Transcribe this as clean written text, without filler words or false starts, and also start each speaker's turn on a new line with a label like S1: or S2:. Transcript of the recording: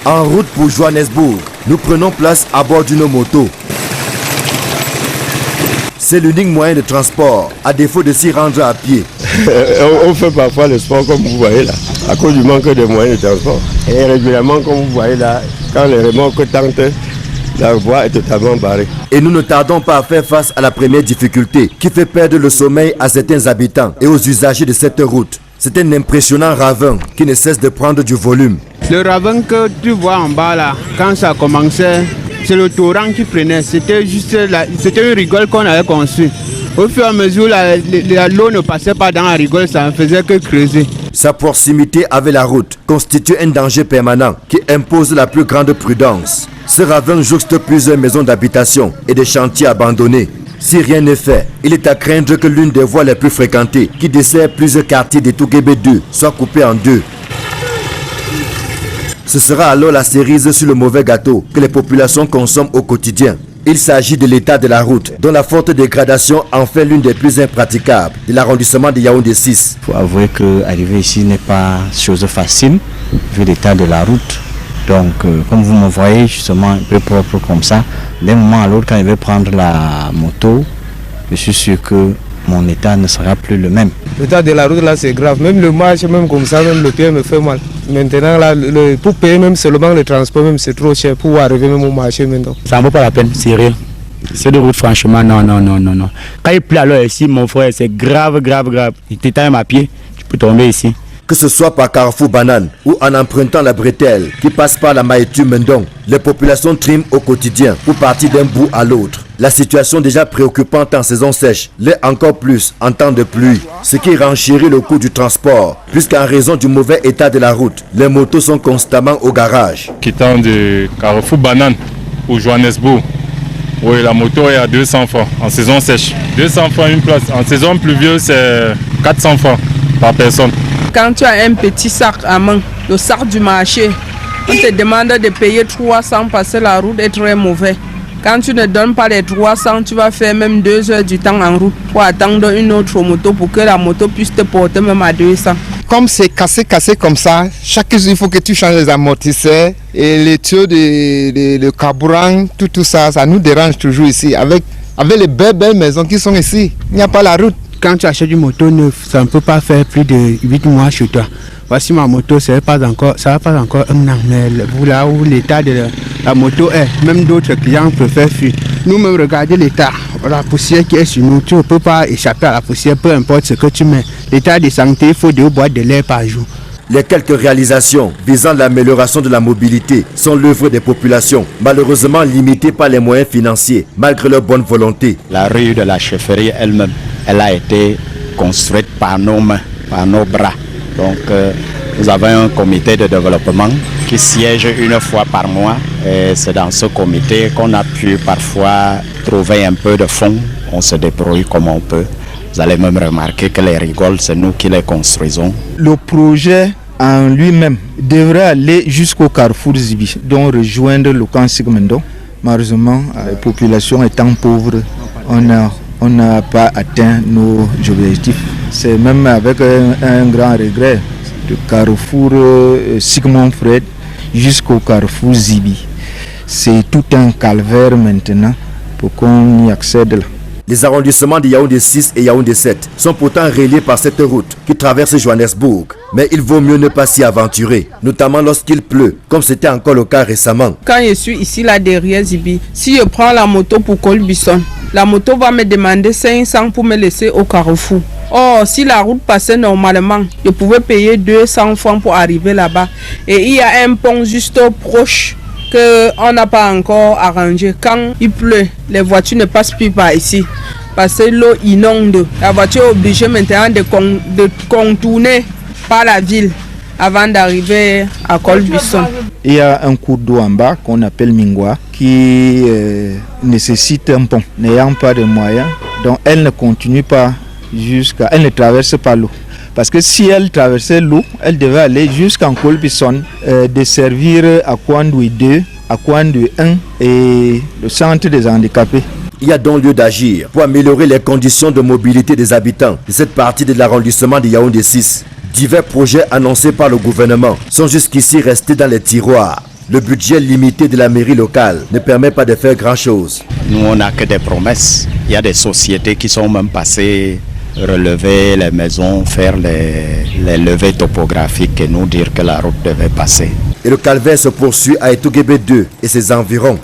S1: En route pour Johannesburg, nous prenons place à bord d'une moto. C'est l'unique moyen de transport, à défaut de s'y rendre à pied.
S2: On fait parfois le sport comme vous voyez là, à cause du manque de moyens de transport. Et régulièrement, comme vous voyez là, quand les remorques tentent, la voie est totalement barrée.
S1: Et nous ne tardons pas à faire face à la première difficulté qui fait perdre le sommeil à certains habitants et aux usagers de cette route. C'est un impressionnant ravin qui ne cesse de prendre du volume.
S3: Le ravin que tu vois en bas là, quand ça commençait, c'est le torrent qui prenait. C'était juste c'était une rigole qu'on avait conçue. Au fur et à mesure, l'eau ne passait pas dans la rigole, ça ne faisait que creuser.
S1: Sa proximité avec la route constitue un danger permanent qui impose la plus grande prudence. Ce ravin jouxte plusieurs maisons d'habitation et des chantiers abandonnés. Si rien n'est fait, il est à craindre que l'une des voies les plus fréquentées, qui dessert plusieurs quartiers de Tougébé 2, soit coupée en deux. Ce sera alors la cerise sur le mauvais gâteau que les populations consomment au quotidien. Il s'agit de l'état de la route, dont la forte dégradation en fait l'une des plus impraticables de l'arrondissement de Yaoundé 6.
S4: Il faut avouer qu'arriver ici n'est pas chose facile, vu l'état de la route. Donc, comme vous me voyez, justement, un peu propre comme ça, d'un moment à l'autre, quand je vais prendre la moto, je suis sûr que mon état ne sera plus le même.
S5: L'état de la route là, c'est grave. Même le marche, même comme ça, même le pied me fait mal. Maintenant, là, pour payer même seulement le transport, même c'est trop cher pour arriver même au marché maintenant.
S6: Ça ne vaut pas la peine, c'est rien. C'est de route, franchement, non. Quand il pleut alors ici, mon frère, c'est grave. Tu t'éteins à pied, tu peux tomber ici.
S1: Que ce soit par Carrefour Banane ou en empruntant la bretelle qui passe par la Maïtu Mendong, les populations triment au quotidien pour partir d'un bout à l'autre. La situation déjà préoccupante en saison sèche l'est encore plus en temps de pluie, ce qui renchérit le coût du transport, puisqu'en raison du mauvais état de la route, les motos sont constamment au garage.
S7: Quittant de Carrefour Banane pour Johannesburg, oui, la moto est à 200 francs en saison sèche. 200 francs une place. En saison pluvieuse, c'est 400 francs par personne.
S8: Quand tu as un petit sac à main, le sac du marché, on te demande de payer 300 parce que la route est très mauvaise. Quand tu ne donnes pas les 300, tu vas faire même 2 heures du temps en route pour attendre une autre moto pour que la moto puisse te porter même à 200.
S5: Comme c'est cassé comme ça, chaque jour il faut que tu changes les amortisseurs et les tuyaux de carburant, tout ça, ça nous dérange toujours ici. Avec les belles maisons qui sont ici, il n'y a pas la route.
S3: Quand tu achètes une moto neuve, ça ne peut pas faire plus de 8 mois chez toi. Voici ma moto, ça ne va pas encore un an, mais là où l'état de la moto est, même d'autres clients préfèrent fuir. Nous-mêmes, regardez l'état, la poussière qui est sur nous, tu ne peux pas échapper à la poussière, peu importe ce que tu mets. L'état de santé, il faut 2 boîtes de lait par jour.
S1: Les quelques réalisations visant l'amélioration de la mobilité sont l'œuvre des populations, malheureusement limitées par les moyens financiers, malgré leur bonne volonté.
S4: La rue de la chefferie elle-même, elle a été construite par nos mains, par nos bras. Donc, nous avons un comité de développement qui siège une fois par mois. Et c'est dans ce comité qu'on a pu parfois trouver un peu de fonds. On se débrouille comme on peut. Vous allez même remarquer que les rigoles, c'est nous qui les construisons.
S9: Le projet en lui-même devrait aller jusqu'au carrefour Zibi, donc rejoindre le camp Sigmendo. Malheureusement, la population étant pauvre, on n'a pas atteint nos objectifs. C'est même avec un grand regret du carrefour Sigmund Freud jusqu'au carrefour Zibi. C'est tout un calvaire maintenant pour qu'on y accède là.
S1: Les arrondissements de Yaoundé 6 et Yaoundé 7 sont pourtant reliés par cette route qui traverse Johannesburg. Mais il vaut mieux ne pas s'y aventurer, notamment lorsqu'il pleut, comme c'était encore le cas récemment.
S8: Quand je suis ici, là derrière Zibi, si je prends la moto pour Colbison, la moto va me demander 500 pour me laisser au carrefour. Or, si la route passait normalement, je pouvais payer 200 francs pour arriver là-bas. Et il y a un pont juste proche qu'on n'a pas encore arrangé. Quand il pleut, les voitures ne passent plus par ici. Parce que l'eau inonde. La voiture est obligée maintenant de contourner par la ville avant d'arriver à Colbison.
S9: Il y a un cours d'eau en bas qu'on appelle Mingwa qui nécessite un pont. N'ayant pas de moyens, donc elle ne continue pas elle ne traverse pas l'eau. Parce que si elle traversait l'eau, elle devait aller jusqu'en Colbison, desservir Akwandoui 2, Akwandoui 1 et le centre des handicapés.
S1: Il y a donc lieu d'agir pour améliorer les conditions de mobilité des habitants de cette partie de l'arrondissement de Yaoundé 6. Divers projets annoncés par le gouvernement sont jusqu'ici restés dans les tiroirs. Le budget limité de la mairie locale ne permet pas de faire grand-chose.
S4: Nous, on n'a que des promesses. Il y a des sociétés qui sont même passées relever les maisons, faire les levées topographiques et nous dire que la route devait passer.
S1: Et le calvaire se poursuit à Etougébé 2 et ses environs.